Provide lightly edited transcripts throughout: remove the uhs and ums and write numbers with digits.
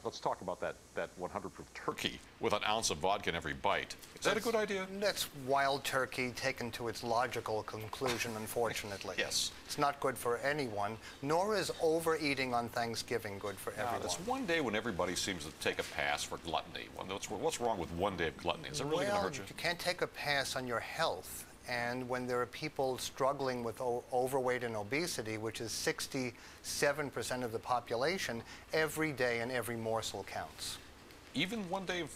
Let's talk about that 100 proof turkey with an ounce of vodka in every bite. Is that a good idea? That's wild turkey taken to its logical conclusion, unfortunately. Yes. It's not good for anyone, nor is overeating on Thanksgiving good for everyone. There's one day when everybody seems to take a pass for gluttony. What's wrong with one day of gluttony? Is it really going to hurt you? You can't take a pass on your health. And when there are people struggling with overweight and obesity, which is 67% of the population, every day and every morsel counts. Even one day of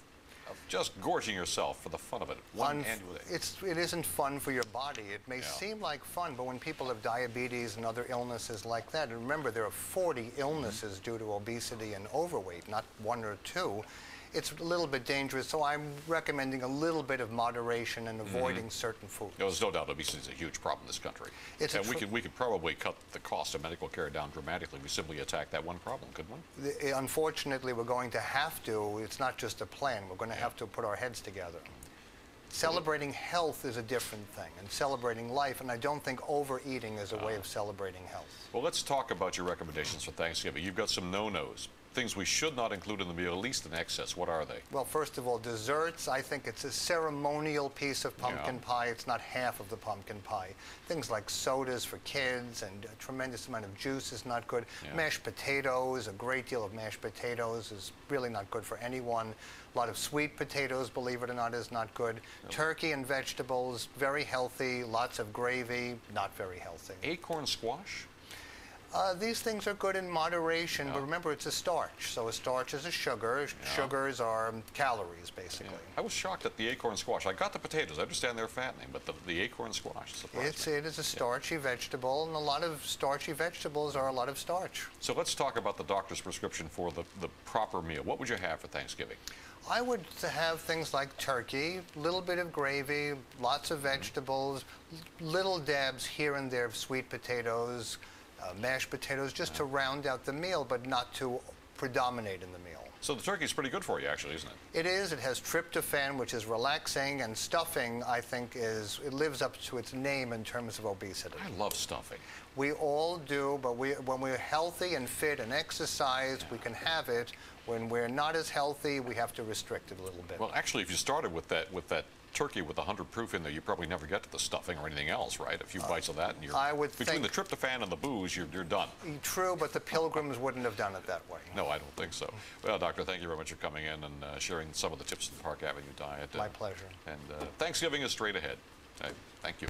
just gorging yourself for the fun of it, one annual day. It isn't fun for your body. It may seem like fun, but when people have diabetes and other illnesses like that, and remember there are 40 illnesses due to obesity and overweight, not one or two, it's a little bit dangerous, so I'm recommending a little bit of moderation and avoiding certain foods. There's no doubt obesity is a huge problem in this country. And we could probably cut the cost of medical care down dramatically if we simply attack that one problem, couldn't we? Unfortunately, we're going to have to. It's not just a plan. We're going to have to put our heads together. Celebrating health is a different thing, and celebrating life, and I don't think overeating is a way of celebrating health. Well, let's talk about your recommendations for Thanksgiving. You've got some no-nos. Things we should not include in the meal, at least in excess. What are they? Well, first of all, desserts. I think it's a ceremonial piece of pumpkin pie. It's not half of the pumpkin pie. Things like sodas for kids and a tremendous amount of juice is not good. Mashed potatoes, a great deal of mashed potatoes is really not good for anyone. A lot of sweet potatoes, believe it or not, is not good. Turkey and vegetables, very healthy. Lots of gravy, not very healthy. Acorn squash? These things are good in moderation, but remember, it's a starch. So a starch is a sugar. Sugars are calories, basically. I was shocked at the acorn squash. I got the potatoes. I understand they're fattening, but the acorn squash surprised me. It is a starchy vegetable, and a lot of starchy vegetables are a lot of starch. So let's talk about the doctor's prescription for the proper meal. What would you have for Thanksgiving? I would have things like turkey, a little bit of gravy, lots of vegetables, little dabs here and there of sweet potatoes, mashed potatoes, just to round out the meal, but not to predominate in the meal. So the turkey is pretty good for you, actually, isn't it? It is. It has tryptophan, which is relaxing, and stuffing, I think, it lives up to its name in terms of obesity. I love stuffing. We all do, but when we're healthy and fit and exercise, we can have it. When we're not as healthy, we have to restrict it a little bit. Well, actually, if you started with that turkey with 100 proof in there, you probably never get to the stuffing or anything else, right? A few bites of that, and you're between the tryptophan and the booze, you're done. True, but the Pilgrims wouldn't have done it that way. No, I don't think so. Well, Doctor, thank you very much for coming in and sharing some of the tips of the Park Avenue diet. My pleasure. And Thanksgiving is straight ahead. Thank you.